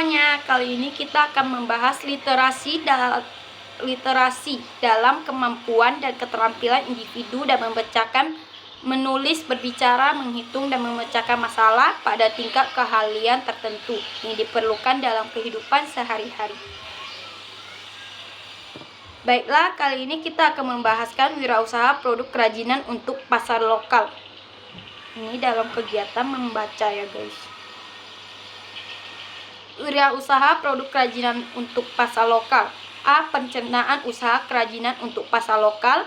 semuanya, kali ini kita akan membahas literasi dalam kemampuan dan keterampilan individu dan membacakan, menulis, berbicara, menghitung, dan memecahkan masalah pada tingkat keahlian tertentu yang diperlukan dalam kehidupan sehari-hari. Baiklah, kali ini kita akan membahaskan wirausaha produk kerajinan untuk pasar lokal. Ini dalam kegiatan membaca ya guys. Wirausaha produk kerajinan untuk pasar lokal. A. Pencernaan usaha kerajinan untuk pasar lokal.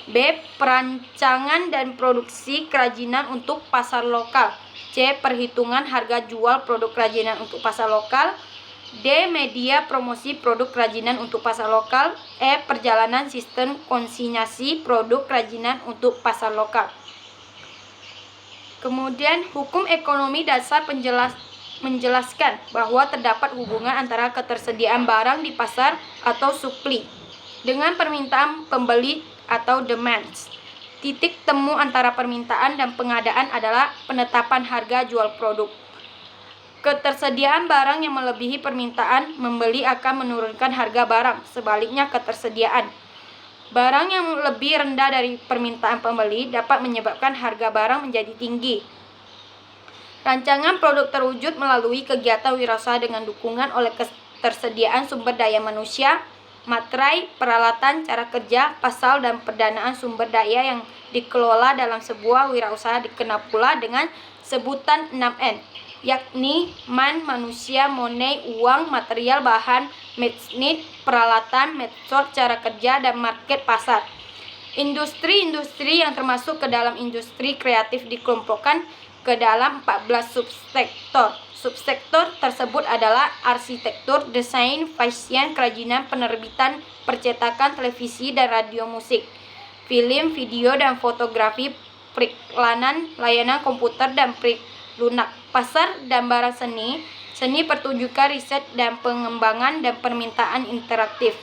B. Perancangan dan produksi kerajinan untuk pasar lokal. C. Perhitungan harga jual produk kerajinan untuk pasar lokal. D. Media promosi produk kerajinan untuk pasar lokal. E. Perjalanan sistem konsinyasi produk kerajinan untuk pasar lokal. Kemudian, hukum ekonomi dasar menjelaskan bahwa terdapat hubungan antara ketersediaan barang di pasar atau supply dengan permintaan pembeli atau demand. Titik temu antara permintaan dan pengadaan adalah penetapan harga jual produk. Ketersediaan barang yang melebihi permintaan, membeli akan menurunkan harga barang. Sebaliknya, ketersediaan barang yang lebih rendah dari permintaan pembeli dapat menyebabkan harga barang menjadi tinggi. Rancangan produk terwujud melalui kegiatan wirausaha dengan dukungan oleh ketersediaan sumber daya manusia, materai, peralatan, cara kerja, pasal, dan pendanaan sumber daya yang dikelola dalam sebuah wirausaha dikenal pula dengan sebutan 6N, yakni man, manusia, money, uang, material, bahan, mesin, peralatan, metode, cara kerja, dan market pasar. Industri-industri yang termasuk ke dalam industri kreatif dikelompokkan ke dalam 14 subsektor. Subsektor tersebut adalah arsitektur, desain, fashion, kerajinan, penerbitan, percetakan, televisi dan radio musik, film, video dan fotografi, periklanan, layanan komputer dan lunak, pasar dan barang seni, seni pertunjukan, riset dan pengembangan dan permintaan interaktif.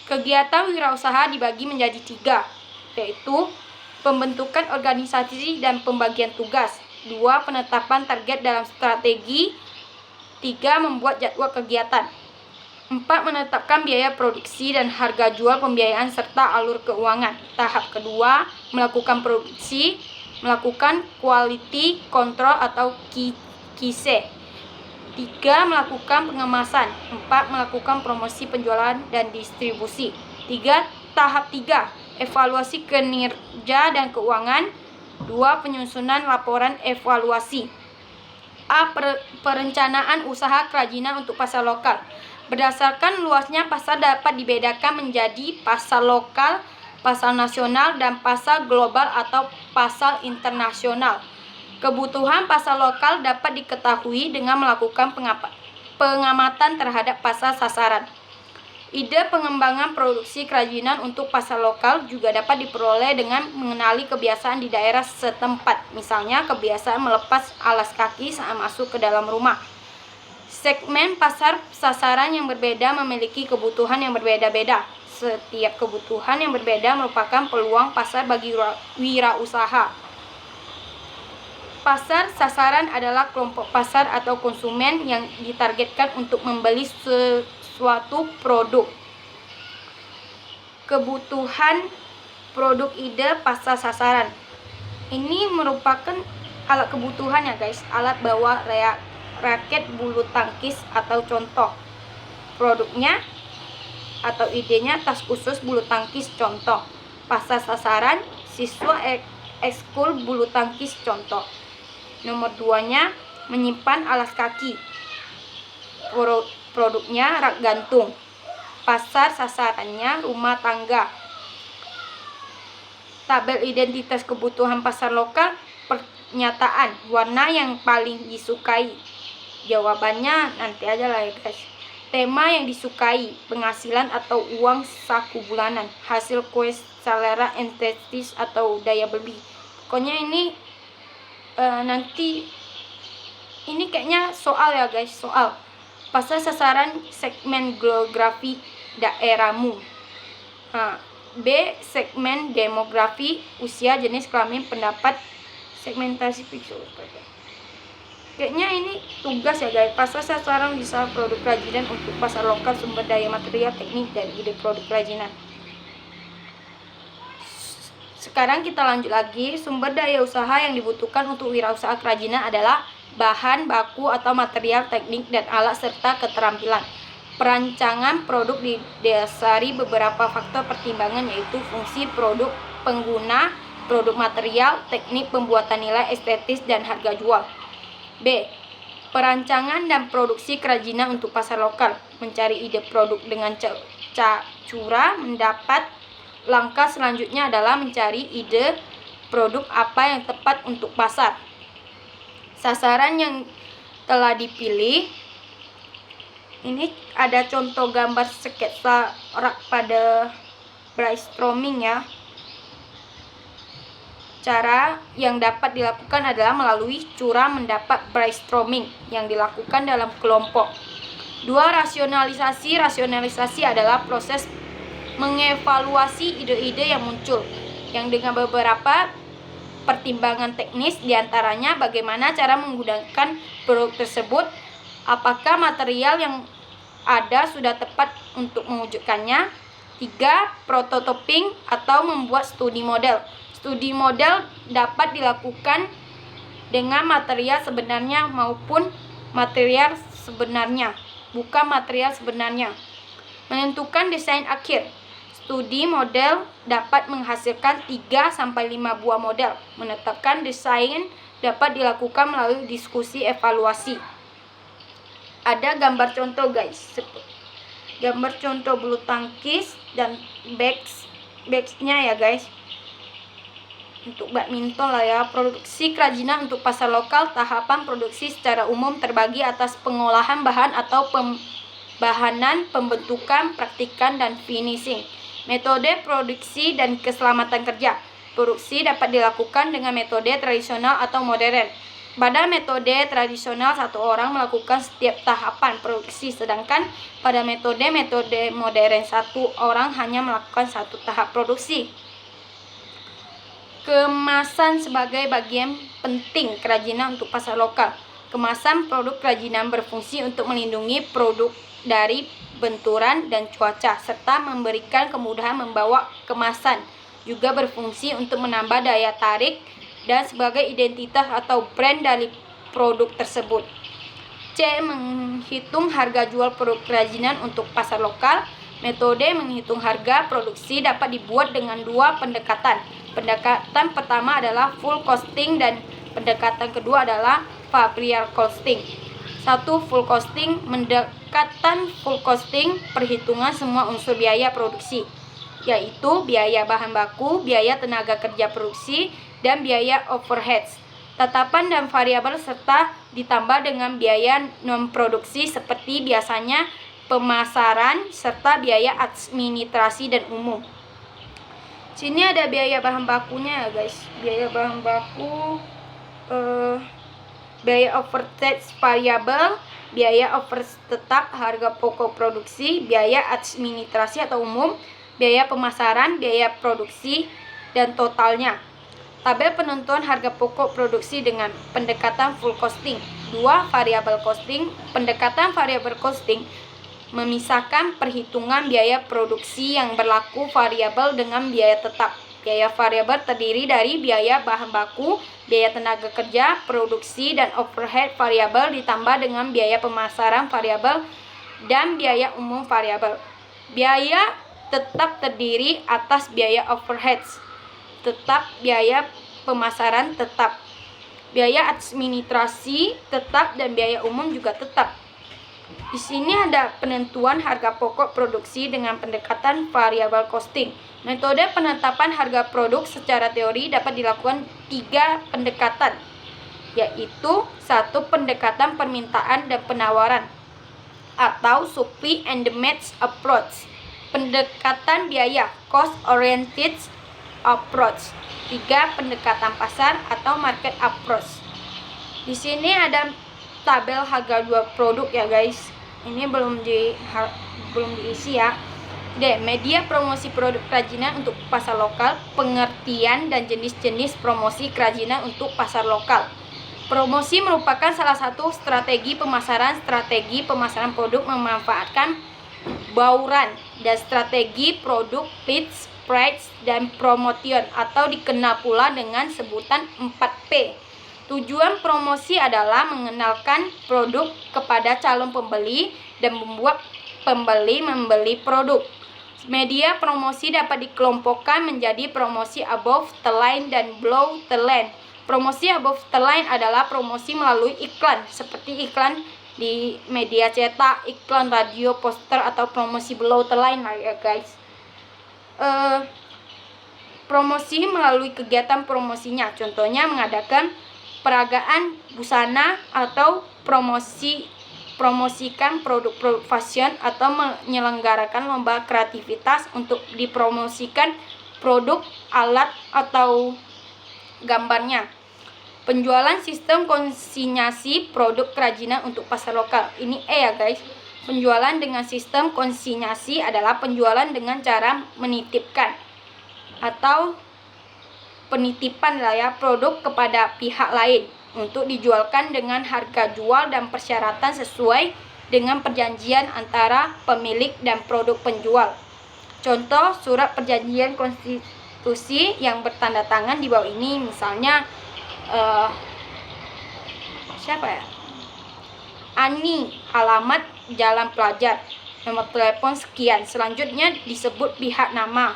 Kegiatan wirausaha dibagi menjadi 3, yaitu pembentukan organisasi dan pembagian tugas. 2. Penetapan target dalam strategi. 3. Membuat jadwal kegiatan. 4. Menetapkan biaya produksi dan harga jual pembiayaan serta alur keuangan. Tahap kedua, melakukan produksi, melakukan quality control atau QC. 3. Melakukan pengemasan. 4. Melakukan promosi penjualan dan distribusi. Tahap 3. Evaluasi kinerja dan keuangan. 2. Penyusunan laporan evaluasi. A. Perencanaan usaha kerajinan untuk pasar lokal. Berdasarkan luasnya pasar dapat dibedakan menjadi pasar lokal, pasar nasional, dan pasar global atau pasar internasional. Kebutuhan pasar lokal dapat diketahui dengan melakukan pengamatan terhadap pasar sasaran. Ide pengembangan produksi kerajinan untuk pasar lokal juga dapat diperoleh dengan mengenali kebiasaan di daerah setempat, misalnya kebiasaan melepas alas kaki saat masuk ke dalam rumah. Segmen pasar sasaran yang berbeda memiliki kebutuhan yang berbeda-beda. Setiap kebutuhan yang berbeda merupakan peluang pasar bagi wirausaha. Pasar sasaran adalah kelompok pasar atau konsumen yang ditargetkan untuk membeli suatu produk. Kebutuhan produk ide pasar sasaran. Ini merupakan alat kebutuhan ya guys, alat bawa raket bulu tangkis atau contoh. Produknya atau idenya tas khusus bulu tangkis contoh. Pasar sasaran siswa ekskul bulu tangkis contoh. Nomor 2-nya menyimpan alas kaki. Produknya rak gantung. Pasar sasarannya rumah tangga. Tabel identitas kebutuhan pasar lokal. Pernyataan warna yang paling disukai. Jawabannya nanti aja lah ya guys. Tema yang disukai, penghasilan atau uang saku bulanan, hasil quest, selera estetis atau daya beli. Pokoknya ini nanti ini kayaknya soal ya guys, soal. Pasar sasaran segmen geografi daerahmu. B. Segmen demografi, usia, jenis kelamin, pendapat, segmentasi pixel. Kayaknya ini tugas ya guys. Pasar sasaran bisa produk kerajinan untuk pasar lokal, sumber daya material, teknik, dan ide produk kerajinan. Sekarang kita lanjut lagi. Sumber daya usaha yang dibutuhkan untuk wirausaha kerajinan adalah bahan baku atau material, teknik, dan alat serta keterampilan. Perancangan produk didasari beberapa faktor pertimbangan, yaitu fungsi produk, pengguna, produk material, teknik pembuatan, nilai estetis, dan harga jual. B. Perancangan dan produksi kerajinan untuk pasar lokal. Mencari ide produk dengan curah mendapat. Langkah selanjutnya adalah mencari ide produk apa yang tepat untuk pasar. Sasaran yang telah dipilih. Ini ada contoh gambar sketsa rak pada brainstorming ya. Cara yang dapat dilakukan adalah melalui curah mendapat brainstorming yang dilakukan dalam kelompok. 2. Rasionalisasi. Rasionalisasi adalah proses mengevaluasi ide-ide yang muncul, yang dengan beberapa pertimbangan teknis, diantaranya bagaimana cara menggunakan produk tersebut, apakah material yang ada sudah tepat untuk mewujudkannya. 3. Prototyping atau membuat studi model. Studi model dapat dilakukan dengan material sebenarnya maupun material sebenarnya, bukan material sebenarnya. Menentukan desain akhir. Studi model dapat menghasilkan 3-5 buah model. Menetapkan desain dapat dilakukan melalui diskusi evaluasi. Ada gambar contoh guys. Gambar contoh bulu tangkis dan bags-nya ya guys. Untuk badminton lah ya. Produksi kerajinan untuk pasar lokal. Tahapan produksi secara umum terbagi atas pengolahan bahan atau pembahanan, pembentukan, praktikan, dan finishing. Metode produksi dan keselamatan kerja. Produksi dapat dilakukan dengan metode tradisional atau modern. Pada metode tradisional, satu orang melakukan setiap tahapan produksi, sedangkan pada metode modern, satu orang hanya melakukan satu tahap produksi. Kemasan sebagai bagian penting kerajinan untuk pasar lokal. Kemasan produk kerajinan berfungsi untuk melindungi produk dari benturan dan cuaca, serta memberikan kemudahan membawa kemasan. Juga berfungsi untuk menambah daya tarik dan sebagai identitas atau brand dari produk tersebut. C. Menghitung harga jual produk kerajinan untuk pasar lokal. Metode menghitung harga produksi dapat dibuat dengan 2 pendekatan. Pendekatan pertama adalah full costing dan pendekatan kedua adalah variable costing. 1. Full costing. Pendekatan full costing perhitungan semua unsur biaya produksi, yaitu biaya bahan baku, biaya tenaga kerja produksi, dan biaya overheads. Tatapan dan variabel serta ditambah dengan biaya non-produksi seperti biasanya pemasaran serta biaya administrasi dan umum. Sini ada biaya bahan bakunya ya guys. Biaya bahan baku, biaya overheads variabel, biaya overheads tetap, harga pokok produksi, biaya administrasi atau umum, biaya pemasaran, biaya produksi, dan totalnya. Tabel penentuan harga pokok produksi dengan pendekatan full costing. 2. Variable costing. Pendekatan variable costing memisahkan perhitungan biaya produksi yang berlaku variabel dengan biaya tetap. Biaya variabel terdiri dari biaya bahan baku, biaya tenaga kerja, produksi, dan overhead variabel ditambah dengan biaya pemasaran variabel dan biaya umum variabel. Biaya tetap terdiri atas biaya overheads tetap, biaya pemasaran tetap, biaya administrasi tetap, dan biaya umum juga tetap. Di sini ada penentuan harga pokok produksi dengan pendekatan variable costing. Metode penetapan harga produk secara teori dapat dilakukan 3 pendekatan, yaitu 1. Pendekatan permintaan dan penawaran atau supply and demand approach. Pendekatan biaya cost oriented approach. 3. Pendekatan pasar atau market approach. Di sini ada tabel harga jual produk ya guys. Ini belum diisi ya. D. Media promosi produk kerajinan untuk pasar lokal. Pengertian dan jenis-jenis promosi kerajinan untuk pasar lokal. Promosi merupakan salah satu strategi pemasaran. Strategi pemasaran produk memanfaatkan bauran dan strategi produk pitch, price, dan promotion atau dikenal pula dengan sebutan 4P. Tujuan promosi adalah mengenalkan produk kepada calon pembeli dan membuat pembeli membeli produk. Media promosi dapat dikelompokkan menjadi promosi above the line dan below the line. Promosi above the line adalah promosi melalui iklan, seperti iklan di media cetak, iklan radio, poster, atau promosi below the line lah ya guys. Promosi melalui kegiatan promosinya, contohnya mengadakan peragaan busana atau promosikan produk-produk fashion atau menyelenggarakan lomba kreativitas untuk dipromosikan produk, alat, atau gambarnya. Penjualan sistem konsinyasi produk kerajinan untuk pasar lokal. Ini ya guys. Penjualan dengan sistem konsinyasi adalah penjualan dengan cara menitipkan atau penitipan lah ya produk kepada pihak lain untuk dijualkan dengan harga jual dan persyaratan sesuai dengan perjanjian antara pemilik dan produk penjual. Contoh surat perjanjian konstitusi yang bertanda tangan di bawah ini, misalnya siapa ya? Ani, alamat Jalan Pelajar, nomor telepon sekian. Selanjutnya disebut pihak nama,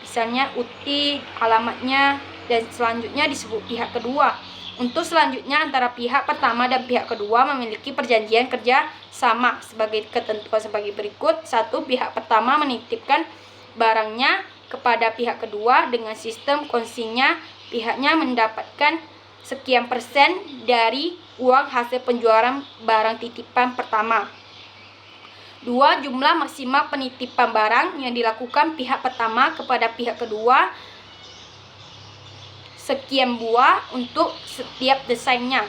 misalnya Uti, alamatnya, dan selanjutnya disebut pihak kedua. Untuk selanjutnya antara pihak pertama dan pihak kedua memiliki perjanjian kerja sama sebagai ketentuan sebagai berikut. 1. Pihak pertama menitipkan barangnya kepada pihak kedua dengan sistem konsinya. Pihaknya mendapatkan sekian persen dari uang hasil penjualan barang titipan pertama. 2. Jumlah maksimal penitipan barang yang dilakukan pihak pertama kepada pihak kedua sekian buah untuk setiap desainnya.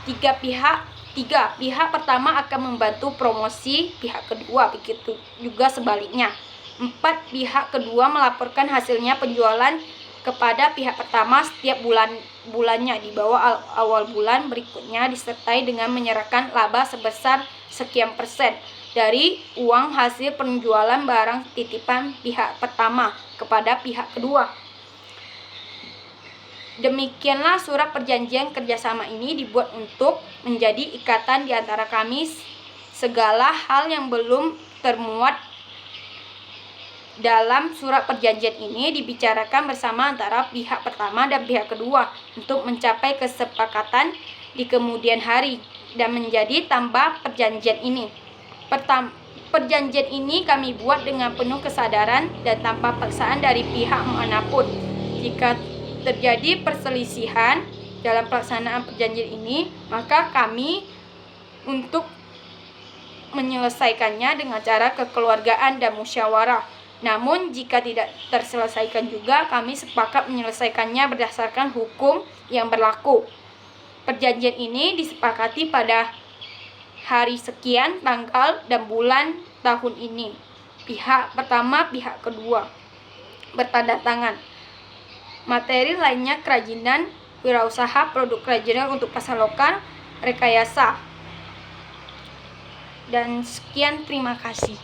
3. Pihak pertama akan membantu promosi pihak kedua, begitu juga sebaliknya. 4. Pihak kedua melaporkan hasilnya penjualan kepada pihak pertama setiap bulannya di bawah awal bulan berikutnya, disertai dengan menyerahkan laba sebesar sekian persen dari uang hasil penjualan barang titipan pihak pertama kepada pihak kedua. Demikianlah surat perjanjian kerjasama ini dibuat untuk menjadi ikatan di antara kami. Segala hal yang belum termuat dalam surat perjanjian ini dibicarakan bersama antara pihak pertama dan pihak kedua untuk mencapai kesepakatan di kemudian hari dan menjadi tambah perjanjian ini. Perjanjian ini kami buat dengan penuh kesadaran dan tanpa paksaan dari pihak manapun. Jika terjadi perselisihan dalam pelaksanaan perjanjian ini, maka kami untuk menyelesaikannya dengan cara kekeluargaan dan musyawarah. Namun jika tidak terselesaikan juga, kami sepakat menyelesaikannya berdasarkan hukum yang berlaku. Perjanjian ini disepakati pada hari sekian, tanggal, dan bulan tahun ini. Pihak pertama, pihak kedua bertanda tangan. Materi lainnya kerajinan, wirausaha, produk kerajinan untuk pasar lokal, rekayasa. Dan sekian, terima kasih.